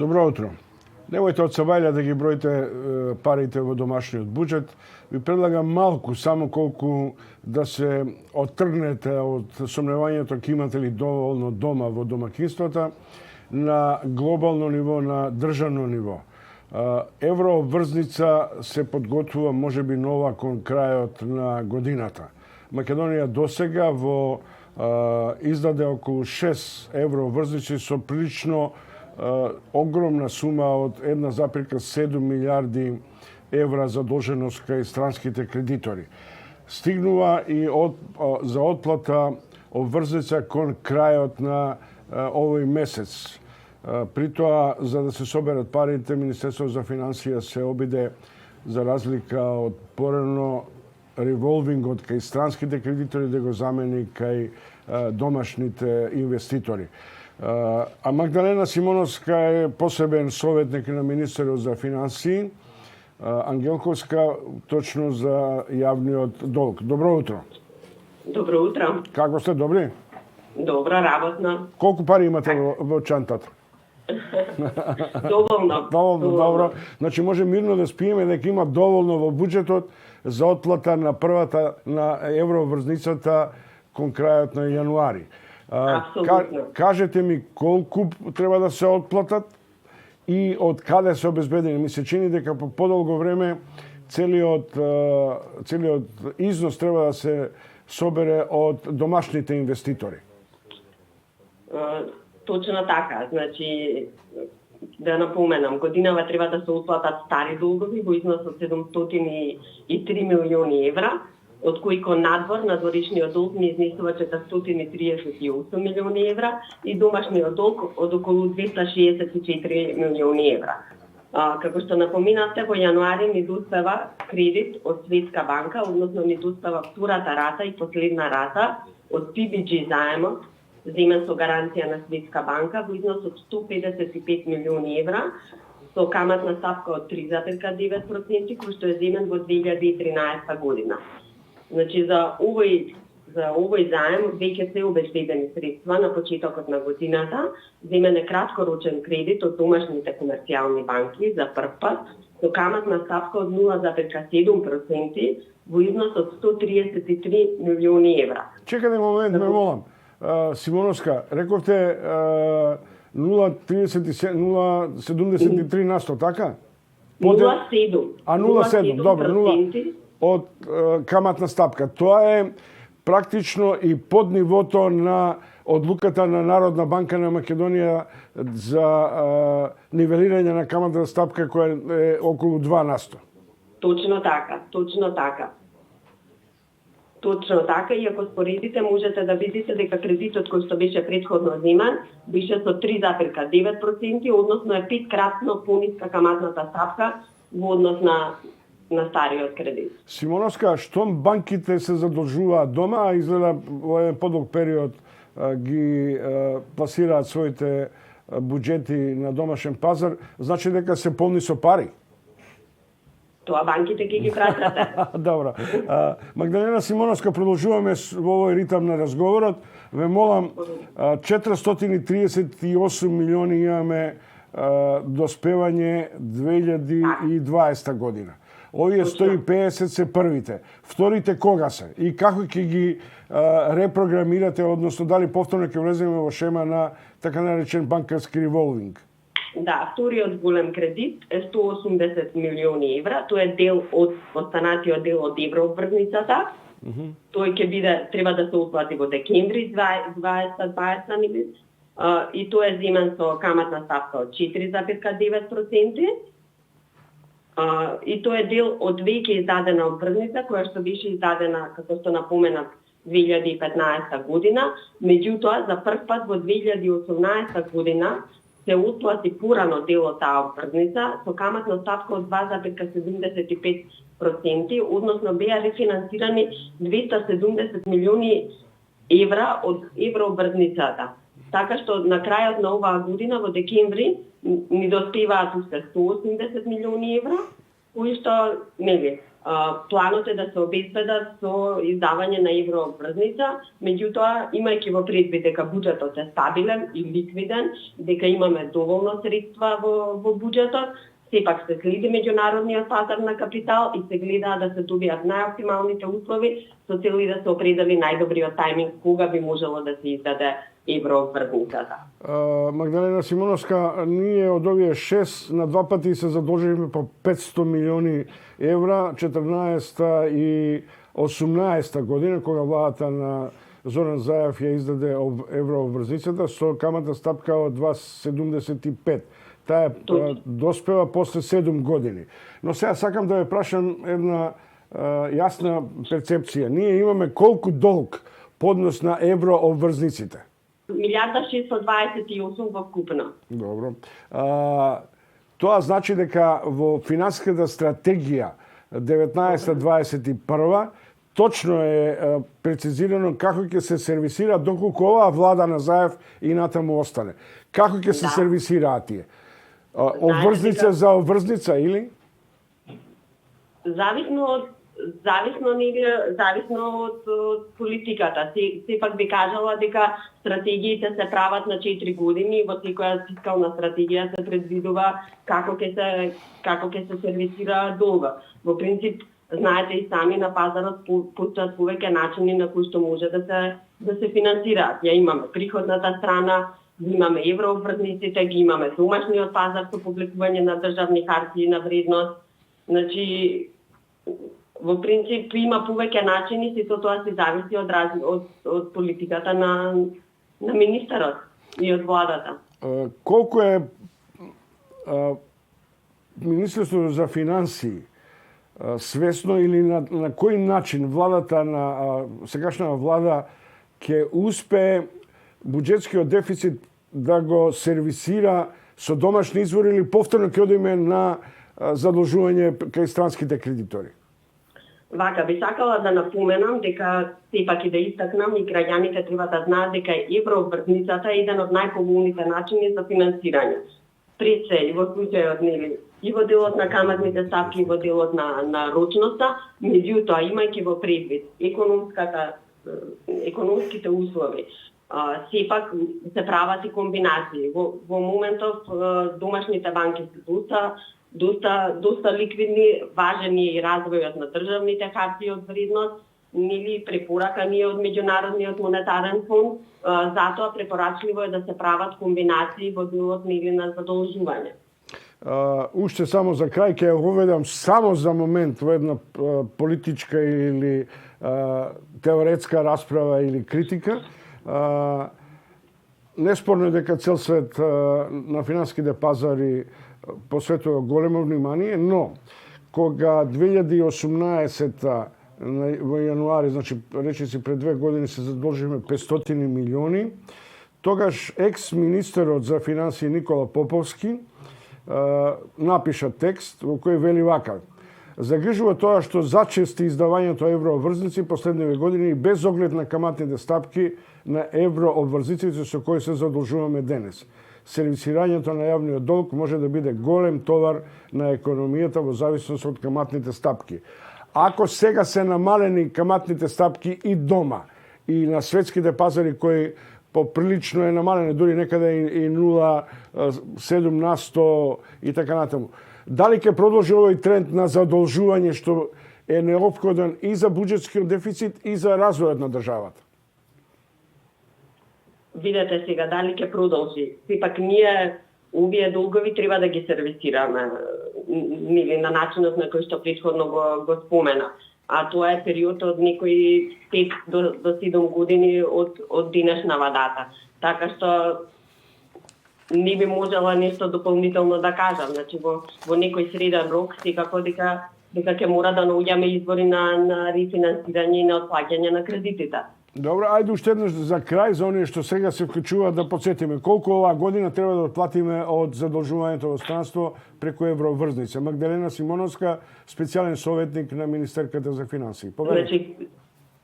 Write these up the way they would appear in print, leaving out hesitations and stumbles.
Добро утро. Немојте од Сабајля да ги броите парите во домашниот буџет. Ви предлагам малку, само колку да се оттргнете од сомневањето ќе имате ли доволно дома во домакинствата на глобално ниво, на државно ниво. Еврообврзница се подготвува можеби нова кон крајот на годината. Македонија досега издаде околу 6 еврообврзници со прилично огромна сума од 1,7 милиарди евра задолженост кај странските кредитори. Стигнува и за отплата обврзница кон крајот на овој месец. При тоа, за да се соберат парите, Министерството за финансија се обиде, за разлика од порано револвингот кај странските кредитори, да го замени кај домашните инвеститори. А Магдалена Симоновска е посебен советник на министерот за финансии, Ангелковска точно за јавниот долг. Добро утро. Добро утро. Како сте, добри? Добро, работно. Колку пари имате во чантата? Доволно. Доволно, добро. Значи може мирно да спиеме дека има доволно во буџетот за отплата на првата на евроврзницата кон крајот на јануари. Кажете ми колку треба да се отплатат и од каде се обезбедени. Ми се чини дека по подолго време целиот износ треба да се собере од домашните инвеститори. Точно така. Значи, да напоменам, годинава треба да се отплатат стари долгови во износ од 703 милиони евра, од кои кон надворишниот долг ни изнесува 438 милиони евра и домашниот долг од околу 264 милиони евра. Како што напоминавте, во јануари ни доспева кредит од Светска банка, односно ни доспева втората рата и последна рата од PBG заемот, земен со гаранција на Светска банка во износ од 155 милиони евра, со каматна стапка од 3,9%, кој што е земен во 2013 година. Значи, за овој заем веќе се обезбедени средства на почетокот на годината, земен е краткорочен кредит од домашните комерцијални банки за прв пат, со каматна стапка од 0,7% во износ од 133 милиони евра. Чекајте момент, ме молам. Симоновска, рековте 0,73 насто, така? 0,7. А 0,7, добро, 0 од каматна стапка. Тоа е практично и под нивото на одлуката на Народна банка на Македонија за нивелирање на каматна стапка која е околу 2 насто. Точно така. Точно така, и ако споредите, можете да видите дека кредитот кој што беше претходно земан, беше со 3,9%, односно е 5-кратно пониска каматната стапка во однос на стариот кредит. Симоновска, штом банките се задолжуваат дома, а изгледа во еден подолг период ги пласираат своите буџети на домашен пазар, значи дека се полни со пари? Тоа банките ќе ги пратат. Добро. Магдалена Симоновска, продолжуваме во овој ритам на разговорот. Ве молам, 438 милиони имаме доспевање 2020 година. Овие 150 се првите. Вторите кога се? И како ќе ги репрограмирате, односно дали повторно ќе влеземе во шема на така наречен банкарски револвинг? Да, вториот голем кредит е 180 милиони евра. Тоа е дел од останатиот дел од еврообврзницата. Тој ќе биде, треба да се отплати во декември 2020 и тоа е земен со каматна стапка од 4,9%. И тоа е дел од веќе издадена обврзница, која што беше издадена, како што напоменав, 2015 година. Меѓутоа, за прв пат во 2018 година се отплати порано дел од таа обврзница со каматна стапка од 2,75%, односно беа рефинансирани 270 милиони евра од еврообврзницата. Така што на крајот на оваа година во декември ни доспеваат уште 180 милиони евра, кои што Планот е да се обезбедат со издавање на еврообврзница, меѓутоа, имајќи во предвид дека буџетот е стабилен и ликвиден, дека имаме доволно средства во буџетот, сепак се следи меѓународниот пазар на капитал и се гледа да се добијат најоптималните услови со цел да се определи најдобриот тајминг кога би можело да се издаде еврообврзницата. Магдалена Симоновска, ние од овие 6 на два пати се задолживме по 500 милиони евра, 14 и 18 година, кога владата на Зоран Заев ја издаде еврообврзницата со каматна стапка од 2,75. Таа доспева после 7 години. Но сега сакам да ве прашам една јасна перцепција. Ние имаме колку долг по однос на еврообврзниците? 1.628 во вкупно. Добро. Тоа значи дека во финансиската стратегија 19-21 точно е прецизирано како ќе се сервисира доколку оваа влада на Заев и натаму остане. Како ќе се сервисираат тие? Обврзница за обврзница или? Зависно од политиката. Сепак би кажала дека стратегиите се прават на 4 години, во секоја фискална стратегија се предвидува како ќе се сервисира долга. Во принцип, знаете и сами, на пазарот постојат повеќе начини на кои што може да се финансираат. Ја имаме приходната страна, ги имаме еврообврзниците, ги имаме домашниот пазар со публикување на државни харти на вредност. Значи, во принцип има повеќе начини, сето тоа се зависи од политиката на министерот и од владата. Колку е Министерството за финансии свесно или на кој начин владата на сегашната влада ќе успее буџетскиот дефицит да го сервисира со домашни извори или повторно ќе одиме на задолжување кај странските кредитори? Вака, би сакала да напоменам дека сепак и да истакнам и граѓаните треба да знаат дека еврообврзницата е еден од најповолните начини за финансирање. Пред се и во случајот нели и во делот на каматните стапки и во делот на рочноста, меѓутоа имајќи во предвид економските услови, сепак се прават и комбинации. Во моментов домашните банки се доста ликвидни, важен е и развојот на државните харти од вредност, нели препоракани од Меѓународниот монетарен фонд, затоа препорачливо е да се прават комбинации во делот нели на задолжување. Уште само за крај ќе воведам само за момент во една политичка или теоретска расправа или критика. Неспорно е дека цел свет на финансиските пазари посветува големо внимание, но кога 2018 во јануари, значи речиси пред 2 години се задолживме 500 милиони, тогаш екс-министерот за финансии Никола Поповски напиша текст во кој вели вака: загрижува тоа што зачести издавањето еврообврзници последниве години без оглед на каматните стапки на еврообврзниците со кои се задолжуваме денес. Сервисирањето на јавниот долг може да биде голем товар на економијата во зависност од каматните стапки. Ако сега се намалени каматните стапки и дома, и на светските пазари кои поприлично е намалени, дури некаде и 0,7 на 100 и така натаму. Дали ќе продолжи овој тренд на задолжување што е неопходен и за буџетскиот дефицит и за развојот на државата? Видете сега дали ќе продолжи. Сепак ние овие долгови треба да ги сервисираме нели на начинот на кој што претходно го спомена. А тоа е период од некои 5 до 7 години од денешнава дата. Така што не би можела нешто дополнително да кажам. Значи во некој среден рок секако дека ќе мора да наоѓаме извори на рефинансирање и на отплаќање на кредитите. Добро, ајде уште еднаш за крај за оние што сега се вклучуваат да потсетиме колку оваа година треба да отплатиме од задолжувањето во странство преку евроврзница. Магдалена Симоновска, специјален советник на Министерката за финансии. Значи,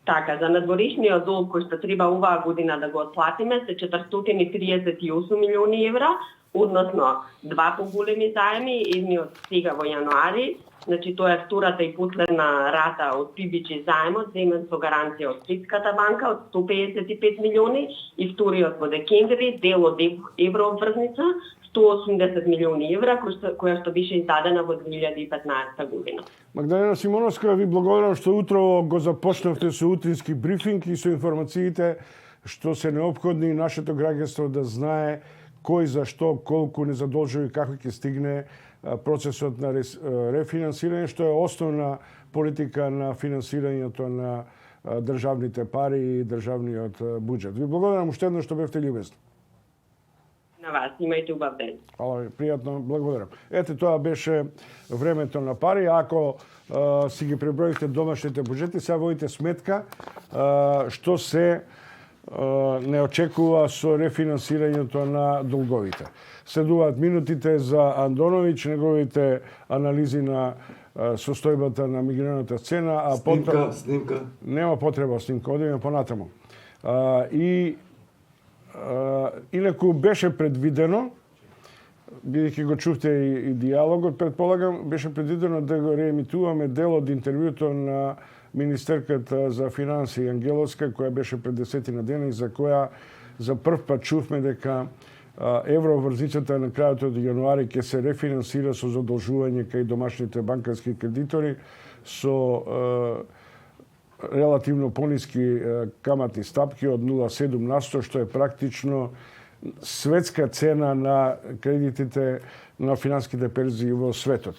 така, за надворешниот долг кој што треба оваа година да го отплатиме се 438 милиони евра, односно два поголеми заеми, едниот сега во јануари, значи тоа е втората и последна рата од PBG заемот, земен со гаранција од Светската банка од 155 милиони и вториот во декември дел од еврообврзница 180 милиони евра, која што беше издадена во 2015 година. Магдалена Симоновска, ви благодарам што утро го започнавте со утрински брифинг и со информациите што се неопходни нашето граѓанство да знае кој, зашто, колку не задолжува и како ќе стигне процесот на рефинансирање, што е основна политика на финансирањето на државните пари и државниот буџет. Ви благодарам уште едно што бевте љубезни. На вас, имајте убав ден. Фала ви, пријатно, благодарам. Ете, тоа беше времето на пари. Ако си ги преброите домашните буџети, сега водите сметка што се не очекува со рефинансирањето на долговите. Следуваат минутите за Андоновиќ, неговите анализи на состојбата на миграната цена, а потоа Снимка. нема потреба снимка, одиме понатаму. Инаку беше предвидено, бидејќи го чувте и диалогот, предполагам, беше предвидено да го реемитуваме дел од интервјуто на министерката за финансии Ангеловска, која беше пред 10 дена и за која за прв пат чувме дека еврообврзницата на крајот од јануари ќе се рефинансира со задолжување кај домашните банкарски кредитори со релативно пониски каматни стапки од 0,7 на 100, што е практично светска цена на кредитите на финанските перзии во светот.